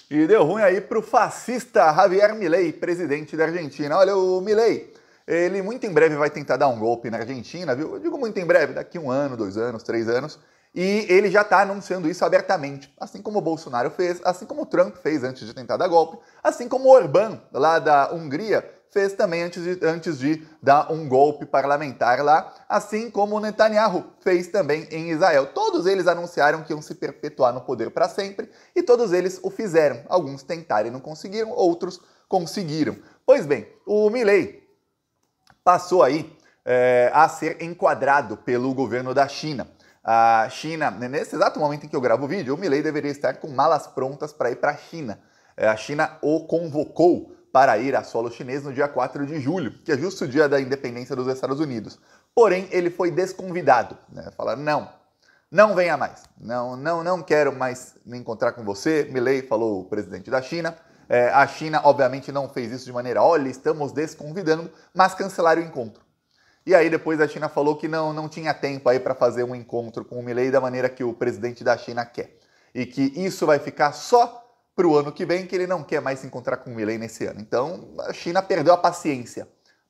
E deu ruim aí pro fascista Javier Milei, presidente da Argentina. Olha, o Milei, ele muito em breve vai tentar dar um golpe na Argentina, viu? Eu digo muito em breve, daqui 1 ano, 2 anos, 3 anos. E ele já está anunciando isso abertamente, assim como o Bolsonaro fez, assim como o Trump fez antes de tentar dar golpe, assim como o Orbán, lá da Hungria, fez também antes de dar um golpe parlamentar lá, assim como o Netanyahu fez também em Israel. Todos eles anunciaram que iam se perpetuar no poder para sempre e todos eles o fizeram. Alguns tentaram e não conseguiram, outros conseguiram. Pois bem, o Milei passou aí a ser enquadrado pelo governo da China. A China, nesse exato momento em que eu gravo o vídeo, o Milei deveria estar com malas prontas para ir para a China. A China o convocou para ir a solo chinês no dia 4 de julho, que é justo o dia da independência dos Estados Unidos. Porém, ele foi desconvidado. Falaram, não venha mais. Não quero mais me encontrar com você. Milei, falou o presidente da China. A China, obviamente, não fez isso de maneira, olha, estamos desconvidando, mas cancelaram o encontro. E aí depois a China falou que não tinha tempo aí para fazer um encontro com o Milei da maneira que o presidente da China quer. E que isso vai ficar só para o ano que vem, que ele não quer mais se encontrar com o Milei nesse ano. Então a China perdeu a paciência.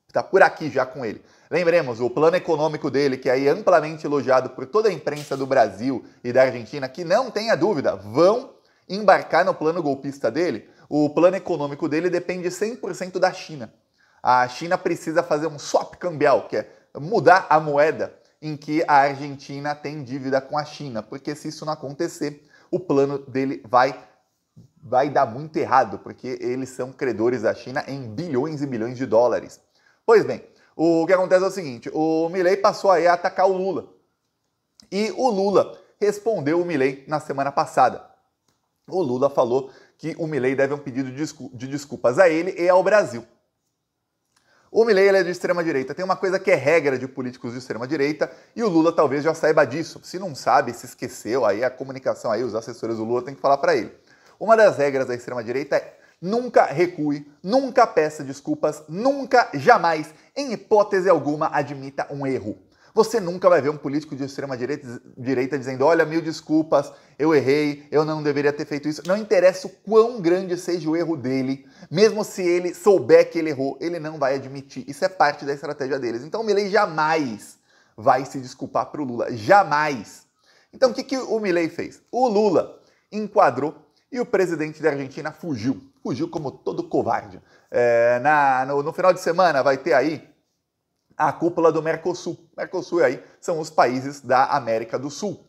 Está por aqui já com ele. Lembremos, o plano econômico dele, que é aí amplamente elogiado por toda a imprensa do Brasil e da Argentina, que não tenha dúvida, vão embarcar no plano golpista dele. O plano econômico dele depende 100% da China. A China precisa fazer um swap cambial, que é mudar a moeda em que a Argentina tem dívida com a China, porque se isso não acontecer, o plano dele vai dar muito errado, porque eles são credores da China em bilhões e bilhões de dólares. Pois bem, o que acontece é o seguinte, o Milei passou aí a atacar o Lula. E o Lula respondeu o Milei na semana passada. O Lula falou que o Milei deve um pedido de desculpas a ele e ao Brasil. O Milei é de extrema-direita. Tem uma coisa que é regra de políticos de extrema-direita e o Lula talvez já saiba disso. Se não sabe, se esqueceu, aí a comunicação, aí os assessores do Lula têm que falar para ele. Uma das regras da extrema-direita é nunca recue, nunca peça desculpas, nunca, jamais, em hipótese alguma, admita um erro. Você nunca vai ver um político de extrema-direita dizendo, olha, 1000 desculpas, eu errei, eu não deveria ter feito isso. Não interessa o quão grande seja o erro dele, mesmo se ele souber que ele errou, ele não vai admitir. Isso é parte da estratégia deles. Então o Milei jamais vai se desculpar para o Lula, jamais. Então o que o Milei fez? O Lula enquadrou e o presidente da Argentina fugiu. Fugiu como todo covarde. No final de semana vai ter aí a cúpula do Mercosul. Mercosul aí são os países da América do Sul.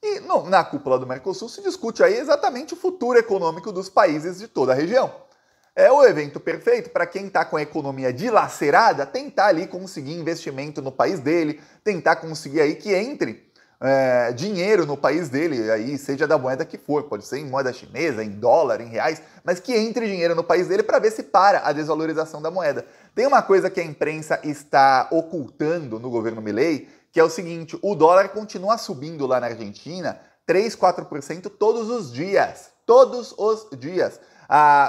E na cúpula do Mercosul se discute aí exatamente o futuro econômico dos países de toda a região. É o evento perfeito para quem está com a economia dilacerada tentar ali conseguir investimento no país dele, tentar conseguir aí que entre dinheiro no país dele, aí seja da moeda que for, pode ser em moeda chinesa, em dólar, em reais, mas que entre dinheiro no país dele para ver se para a desvalorização da moeda. Tem uma coisa que a imprensa está ocultando no governo Milei, que é o seguinte, o dólar continua subindo lá na Argentina 3, 4% todos os dias. Todos os dias.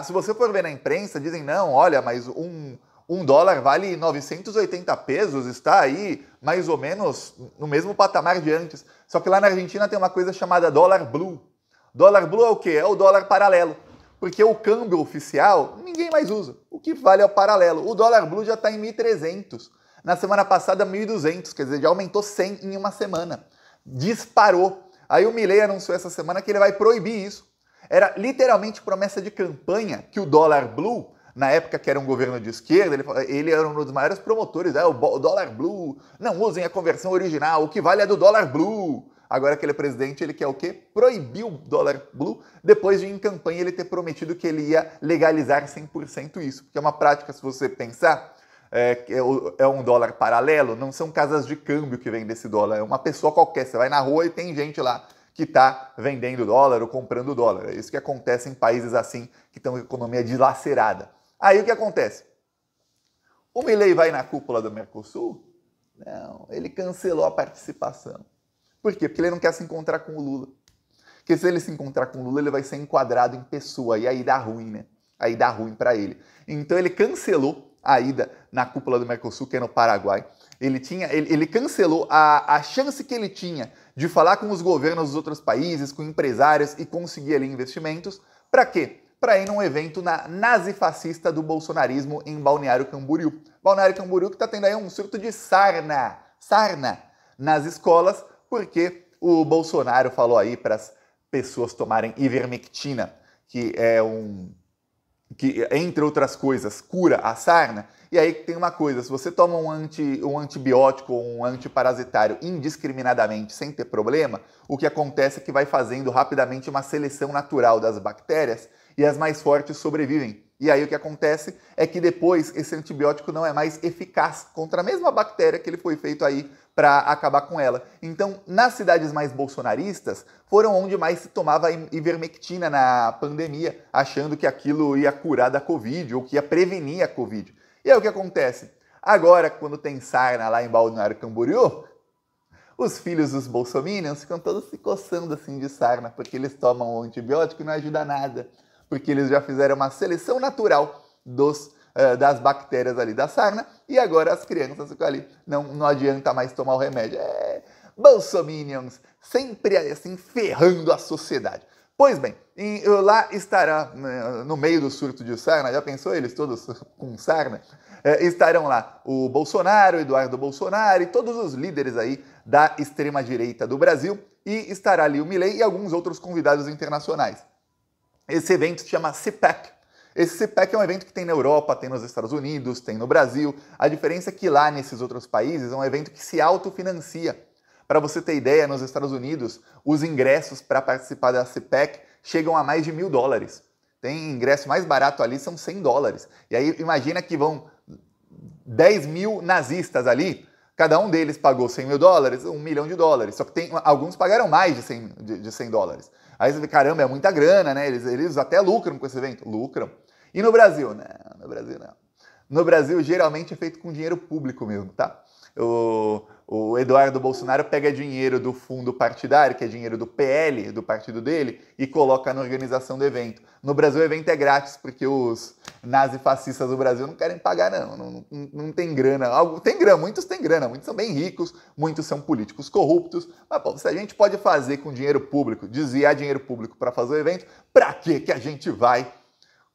Se você for ver na imprensa, dizem, não, olha, mas um dólar vale 980 pesos, está aí mais ou menos no mesmo patamar de antes. Só que lá na Argentina tem uma coisa chamada dólar blue. Dólar blue é o quê? É o dólar paralelo. Porque o câmbio oficial ninguém mais usa. O que vale é o paralelo. O dólar blue já está em 1.300. Na semana passada, 1.200. Quer dizer, já aumentou 100 em uma semana. Disparou. Aí o Milei anunciou essa semana que ele vai proibir isso. Era literalmente promessa de campanha que o dólar blue, na época que era um governo de esquerda, ele era um dos maiores promotores, o dólar blue, não usem a conversão original, o que vale é do dólar blue. Agora que ele é presidente, ele quer o quê? Proibir o dólar blue, depois de em campanha ele ter prometido que ele ia legalizar 100% isso. Porque é uma prática, se você pensar, é um dólar paralelo, não são casas de câmbio que vêm desse dólar, é uma pessoa qualquer, você vai na rua e tem gente lá que está vendendo dólar ou comprando dólar. É isso que acontece em países assim, que estão com a economia dilacerada. Aí o que acontece? O Milei vai na cúpula do Mercosul? Não, ele cancelou a participação. Por quê? Porque ele não quer se encontrar com o Lula. Porque se ele se encontrar com o Lula, ele vai ser enquadrado em pessoa, e aí dá ruim, né? Aí dá ruim para ele. Então ele cancelou a ida na cúpula do Mercosul, que é no Paraguai. Ele cancelou a chance que ele tinha de falar com os governos dos outros países, com empresários e conseguir ali investimentos. Para quê? para ir num evento nazifascista do bolsonarismo em Balneário Camboriú. Balneário Camboriú que está tendo aí um surto de sarna nas escolas, porque o Bolsonaro falou aí para as pessoas tomarem ivermectina, que que, entre outras coisas, cura a sarna. E aí tem uma coisa, se você toma um antibiótico ou um antiparasitário indiscriminadamente, sem ter problema, o que acontece é que vai fazendo rapidamente uma seleção natural das bactérias e as mais fortes sobrevivem. E aí o que acontece é que depois esse antibiótico não é mais eficaz contra a mesma bactéria que ele foi feito aí para acabar com ela. Então, nas cidades mais bolsonaristas, foram onde mais se tomava ivermectina na pandemia, achando que aquilo ia curar da Covid ou que ia prevenir a Covid. E aí o que acontece? Agora, quando tem sarna lá em Balneário Camboriú, os filhos dos bolsominions ficam todos se coçando assim de sarna, porque eles tomam o antibiótico e não ajuda nada. Porque eles já fizeram uma seleção natural das bactérias ali da sarna, e agora as crianças ficam ali, não adianta mais tomar o remédio. Bolsominions, sempre assim ferrando a sociedade. Pois bem, lá estará, no meio do surto de sarna, já pensou eles todos com sarna? Estarão lá o Bolsonaro, Eduardo Bolsonaro e todos os líderes aí da extrema-direita do Brasil, e estará ali o Milei e alguns outros convidados internacionais. Esse evento se chama CPAC. Esse CPAC é um evento que tem na Europa, tem nos Estados Unidos, tem no Brasil. A diferença é que lá nesses outros países é um evento que se autofinancia. Para você ter ideia, nos Estados Unidos, os ingressos para participar da CPAC chegam a mais de $1.000. Tem ingresso mais barato ali, são $100. E aí imagina que vão 10 mil nazistas ali, cada um deles pagou $100 mil, $1 milhão. Só que alguns pagaram mais de $100. Aí você vê, caramba, é muita grana, né? Eles até lucram com esse evento. Lucram. E no Brasil? Não, no Brasil não. No Brasil, geralmente é feito com dinheiro público mesmo, tá? O Eduardo Bolsonaro pega dinheiro do fundo partidário, que é dinheiro do PL, do partido dele, e coloca na organização do evento. No Brasil o evento é grátis, porque os nazifascistas do Brasil não querem pagar, não tem grana. Tem grana, muitos têm grana, muitos são bem ricos, muitos são políticos corruptos. Mas, pô, se a gente pode fazer com dinheiro público, desviar dinheiro público para fazer o evento, para que a gente vai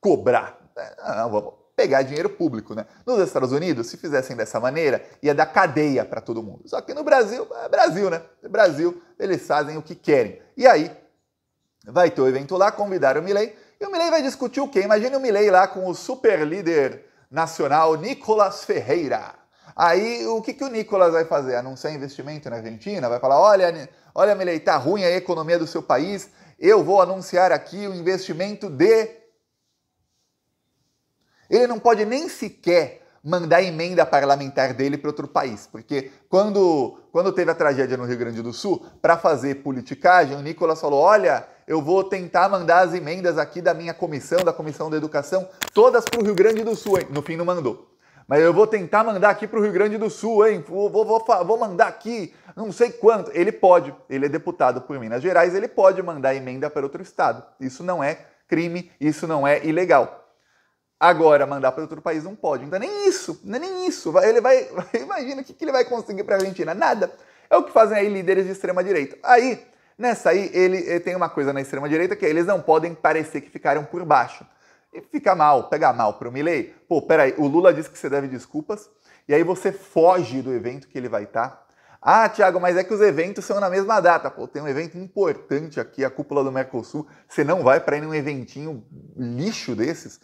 cobrar? Não, vamos pegar dinheiro público, né? Nos Estados Unidos, se fizessem dessa maneira, ia dar cadeia para todo mundo. Só que no Brasil, é Brasil, né? No Brasil, eles fazem o que querem. E aí, vai ter o evento lá, convidaram o Milei, e o Milei vai discutir o quê? Imagine o Milei lá com o super líder nacional, Nicolas Ferreira. Aí, o que o Nicolas vai fazer? Anunciar investimento na Argentina? Vai falar, olha Milei, tá ruim a economia do seu país, eu vou anunciar aqui o investimento de... Ele não pode nem sequer mandar emenda parlamentar dele para outro país, porque quando teve a tragédia no Rio Grande do Sul, para fazer politicagem, o Nicolas falou, olha, eu vou tentar mandar as emendas aqui da minha comissão, da Comissão da Educação, todas para o Rio Grande do Sul, hein? No fim não mandou. Mas eu vou tentar mandar aqui para o Rio Grande do Sul, hein? Vou mandar aqui, não sei quanto. Ele pode, ele é deputado por Minas Gerais, ele pode mandar emenda para outro estado. Isso não é crime, isso não é ilegal. Agora, mandar para outro país não pode. Então, nem isso. Imagina o que ele vai conseguir para a Argentina. Nada. É o que fazem aí líderes de extrema-direita. Aí, nessa aí, ele tem uma coisa na extrema-direita que eles não podem parecer que ficaram por baixo. E fica mal, pega mal para o Milei. Pô, peraí, o Lula disse que você deve desculpas, e aí você foge do evento que ele vai estar. Ah, Thiago, mas é que os eventos são na mesma data. Pô, tem um evento importante aqui, a cúpula do Mercosul. Você não vai para ir num eventinho lixo desses?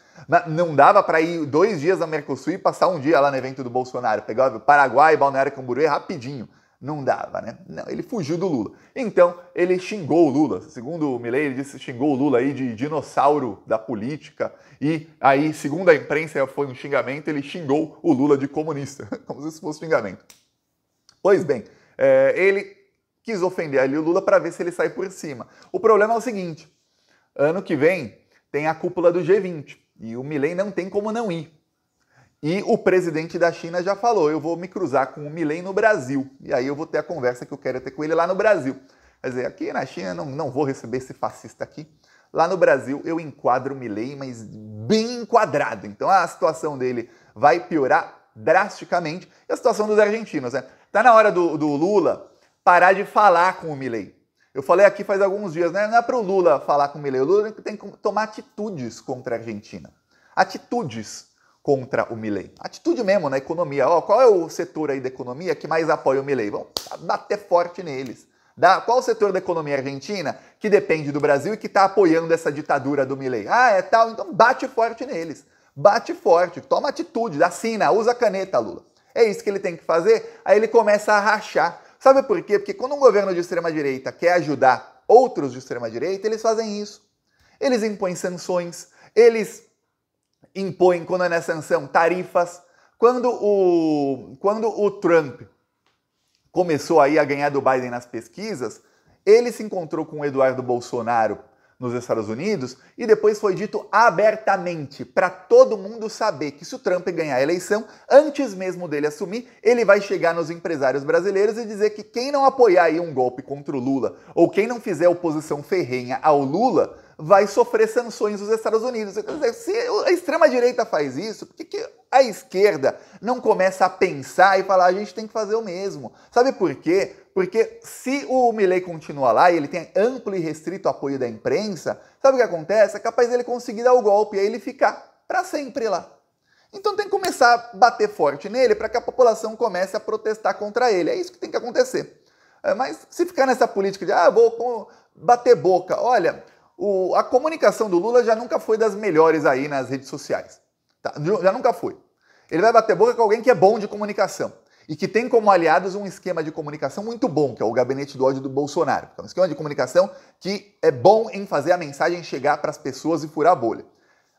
Não dava para ir 2 dias ao Mercosul e passar um dia lá no evento do Bolsonaro. Pegar o Paraguai, Balneário Camboriú rapidinho. Não dava, né? Não, ele fugiu do Lula. Então, ele xingou o Lula. Segundo o Milei, ele disse que xingou o Lula aí de dinossauro da política. E aí, segundo a imprensa, foi um xingamento, ele xingou o Lula de comunista. Como se isso fosse xingamento. Pois bem, ele quis ofender ali o Lula para ver se ele sai por cima. O problema é o seguinte, ano que vem tem a cúpula do G20 e o Milei não tem como não ir. E o presidente da China já falou, eu vou me cruzar com o Milei no Brasil. E aí eu vou ter a conversa que eu quero ter com ele lá no Brasil. Quer dizer, aqui na China não vou receber esse fascista aqui. Lá no Brasil eu enquadro o Milei, mas bem enquadrado. Então a situação dele vai piorar drasticamente. E a situação dos argentinos, né? Tá na hora do Lula parar de falar com o Milei. Eu falei aqui faz alguns dias, né? Não é para o Lula falar com o Milei, o Lula tem que tomar atitudes contra a Argentina. Atitudes contra o Milei. Atitude mesmo na economia. Ó, qual é o setor aí da economia que mais apoia o Milei? Vamos bater forte neles. Qual o setor da economia argentina que depende do Brasil e que está apoiando essa ditadura do Milei? Ah, é tal, então bate forte neles. Bate forte, toma atitude, assina, usa a caneta, Lula. É isso que ele tem que fazer, aí ele começa a rachar. Sabe por quê? Porque quando um governo de extrema-direita quer ajudar outros de extrema-direita, eles fazem isso. Eles impõem sanções, eles impõem, quando é na sanção, tarifas. Quando o Trump começou aí a ganhar do Biden nas pesquisas, ele se encontrou com o Eduardo Bolsonaro nos Estados Unidos e depois foi dito abertamente para todo mundo saber que se o Trump ganhar a eleição, antes mesmo dele assumir, ele vai chegar nos empresários brasileiros e dizer que quem não apoiar aí um golpe contra o Lula ou quem não fizer oposição ferrenha ao Lula vai sofrer sanções dos Estados Unidos. Quer dizer, se a extrema-direita faz isso, por que a esquerda não começa a pensar e falar a gente tem que fazer o mesmo? Sabe por quê? Porque se o Milei continua lá e ele tem amplo e restrito apoio da imprensa, sabe o que acontece? É capaz dele conseguir dar o golpe e aí ele ficar para sempre lá. Então tem que começar a bater forte nele para que a população comece a protestar contra ele. É isso que tem que acontecer. Mas se ficar nessa política de vou bater boca, olha, a comunicação do Lula já nunca foi das melhores aí nas redes sociais. Tá? Já nunca foi. Ele vai bater boca com alguém que é bom de comunicação e que tem como aliados um esquema de comunicação muito bom, que é o gabinete do ódio do Bolsonaro. É um esquema de comunicação que é bom em fazer a mensagem chegar para as pessoas e furar a bolha.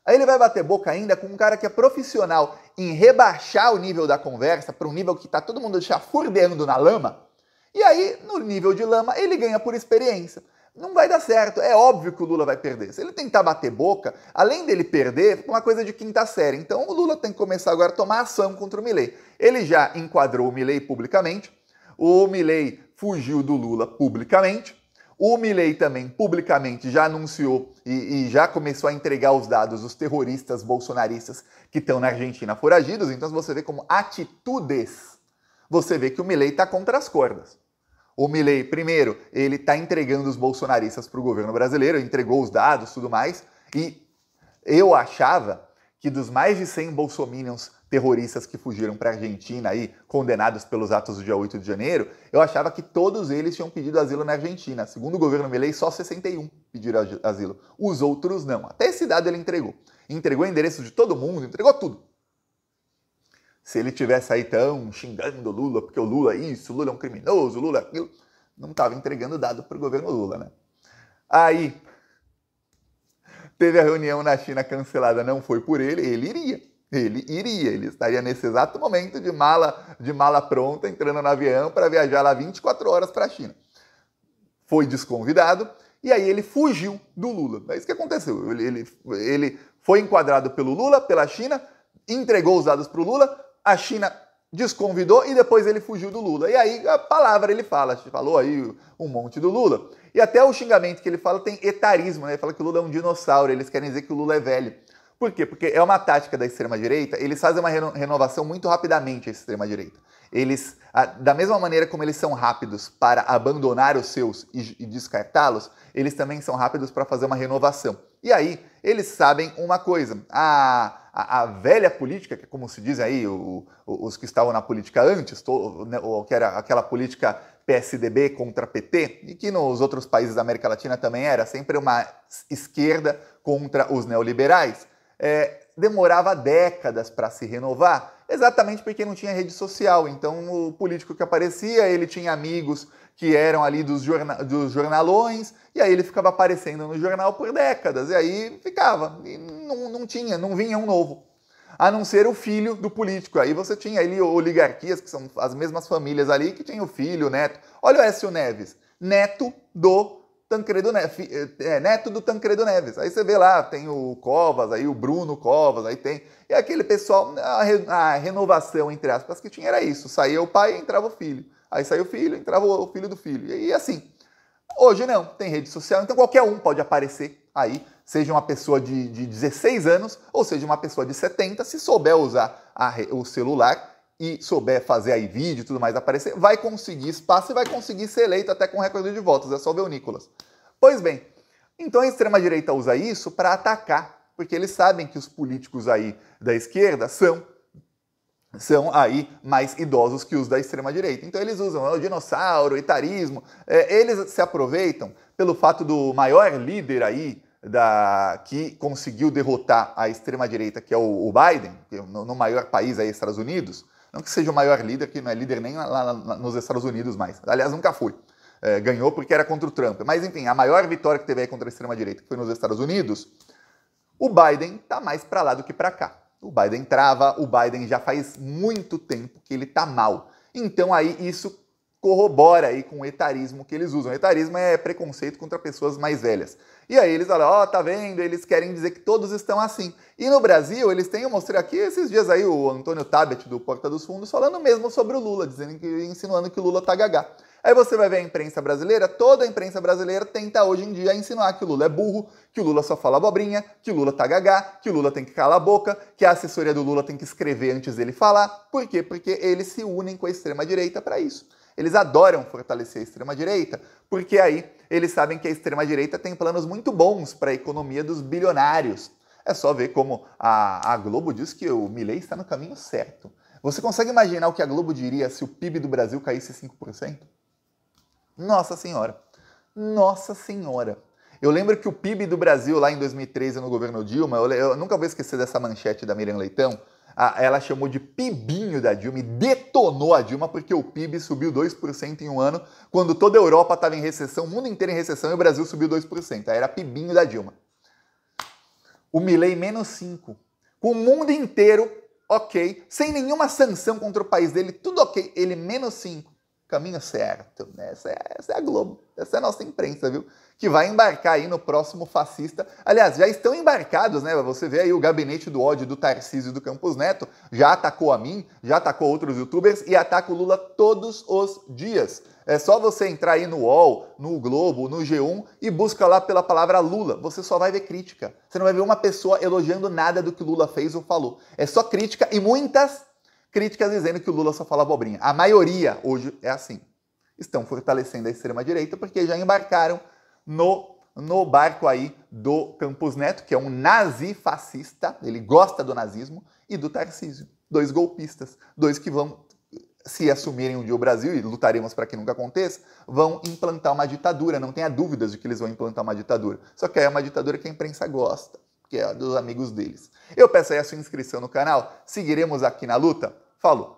Aí ele vai bater boca ainda com um cara que é profissional em rebaixar o nível da conversa para um nível que está todo mundo chafurdando na lama. E aí, no nível de lama, ele ganha por experiência. Não vai dar certo. É óbvio que o Lula vai perder. Se ele tentar bater boca, além dele perder, fica uma coisa de quinta série. Então o Lula tem que começar agora a tomar ação contra o Milei. Ele já enquadrou o Milei publicamente. O Milei fugiu do Lula publicamente. O Milei também publicamente já anunciou e já começou a entregar os dados dos terroristas bolsonaristas que estão na Argentina foragidos. Então você vê como atitudes, você vê que o Milei está contra as cordas. O Milei, primeiro, ele está entregando os bolsonaristas para o governo brasileiro, entregou os dados, tudo mais, e eu achava que dos mais de 100 bolsominions terroristas que fugiram para a Argentina, aí, condenados pelos atos do dia 8 de janeiro, eu achava que todos eles tinham pedido asilo na Argentina. Segundo o governo Milei, só 61 pediram asilo. Os outros não. Até esse dado ele entregou. Entregou o endereço de todo mundo, entregou tudo. Se ele tivesse aí tão xingando o Lula, porque o Lula é isso, o Lula é um criminoso, o Lula é aquilo, não estava entregando dado para o governo Lula, né? Aí, teve a reunião na China cancelada, não foi por ele iria, ele estaria nesse exato momento de mala pronta, entrando no avião para viajar lá 24 horas para a China. Foi desconvidado e aí ele fugiu do Lula. É isso que aconteceu, ele foi enquadrado pelo Lula, pela China, entregou os dados para o Lula, a China desconvidou e depois ele fugiu do Lula. E aí a palavra ele falou aí um monte do Lula. E até o xingamento que ele fala tem etarismo, né? Ele fala que o Lula é um dinossauro, eles querem dizer que o Lula é velho. Por quê? Porque é uma tática da extrema-direita, eles fazem uma renovação muito rapidamente, a extrema-direita. Eles, da mesma maneira como eles são rápidos para abandonar os seus e descartá-los, eles também são rápidos para fazer uma renovação. E aí, eles sabem uma coisa, a velha política, que é como se diz aí, os que estavam na política antes, que era aquela política PSDB contra PT, e que nos outros países da América Latina também era, sempre uma esquerda contra os neoliberais, demorava décadas para se renovar, exatamente porque não tinha rede social. Então o político que aparecia, ele tinha amigos que eram ali dos jornalões, e aí ele ficava aparecendo no jornal por décadas, e aí ficava, e não vinha um novo, a não ser o filho do político. Aí você tinha ali oligarquias, que são as mesmas famílias ali, que tinha o filho, o neto. Olha o Écio Neves, neto do Tancredo Neves. Aí você vê lá, tem o Covas, aí o Bruno Covas, aí tem... E aquele pessoal, a renovação, entre aspas, que tinha era isso. Saía o pai e entrava o filho. Aí saiu o filho, entrava o filho do filho. E assim, hoje não, tem rede social, então qualquer um pode aparecer aí, seja uma pessoa de 16 anos ou seja uma pessoa de 70, se souber usar o celular e souber fazer aí vídeo e tudo mais aparecer, vai conseguir espaço e vai conseguir ser eleito até com recorde de votos. É só ver o Nicolas. Pois bem, então a extrema-direita usa isso para atacar, porque eles sabem que os políticos aí da esquerda são aí mais idosos que os da extrema-direita. Então eles usam o dinossauro, o etarismo, eles se aproveitam pelo fato do maior líder aí que conseguiu derrotar a extrema-direita, que é o Biden, que no maior país aí, Estados Unidos, não que seja o maior líder, que não é líder nem lá nos Estados Unidos mais, aliás, nunca foi. Ganhou porque era contra o Trump. Mas enfim, a maior vitória que teve aí contra a extrema-direita, que foi nos Estados Unidos, o Biden tá mais para lá do que para cá. O Biden trava, o Biden já faz muito tempo que ele tá mal. Então aí isso corrobora aí com o etarismo que eles usam. O etarismo é preconceito contra pessoas mais velhas. E aí eles falam, ó, tá vendo? Eles querem dizer que todos estão assim. E no Brasil, eles têm, eu mostrei aqui esses dias aí o Antônio Tabet do Porta dos Fundos falando mesmo sobre o Lula, insinuando que o Lula tá gagá. Aí você vai ver a imprensa brasileira, toda a imprensa brasileira tenta hoje em dia insinuar que o Lula é burro, que o Lula só fala abobrinha, que o Lula tá gagá, que o Lula tem que calar a boca, que a assessoria do Lula tem que escrever antes dele falar. Por quê? Porque eles se unem com a extrema-direita para isso. Eles adoram fortalecer a extrema-direita, porque aí eles sabem que a extrema-direita tem planos muito bons para a economia dos bilionários. É só ver como a Globo diz que o Milei está no caminho certo. Você consegue imaginar o que a Globo diria se o PIB do Brasil caísse 5%? Nossa Senhora! Nossa Senhora! Eu lembro que o PIB do Brasil lá em 2013 no governo Dilma, eu nunca vou esquecer dessa manchete da Miriam Leitão, ela chamou de PIBinho da Dilma e detonou a Dilma porque o PIB subiu 2% em um ano, quando toda a Europa estava em recessão, o mundo inteiro em recessão e o Brasil subiu 2%. Aí era PIBinho da Dilma. O Milei menos 5%. Com o mundo inteiro, ok, sem nenhuma sanção contra o país dele, tudo ok, ele menos 5%. Caminho certo. Essa é a Globo. Essa é a nossa imprensa, viu? Que vai embarcar aí no próximo fascista. Aliás, já estão embarcados, né? Você vê aí o gabinete do ódio do Tarcísio e do Campos Neto. Já atacou a mim, já atacou outros youtubers e ataca o Lula todos os dias. É só você entrar aí no UOL, no Globo, no G1 e busca lá pela palavra Lula. Você só vai ver crítica. Você não vai ver uma pessoa elogiando nada do que o Lula fez ou falou. É só crítica e muitas críticas dizendo que o Lula só fala abobrinha. A maioria hoje é assim. Estão fortalecendo a extrema-direita porque já embarcaram no barco aí do Campos Neto, que é um nazi-fascista, ele gosta do nazismo, e do Tarcísio. 2 golpistas, 2 que vão, se assumirem um dia o Brasil, e lutaremos para que nunca aconteça, vão implantar uma ditadura. Não tenha dúvidas de que eles vão implantar uma ditadura. Só que é uma ditadura que a imprensa gosta, que é dos amigos deles. Eu peço aí a sua inscrição no canal, seguiremos aqui na luta. Falou!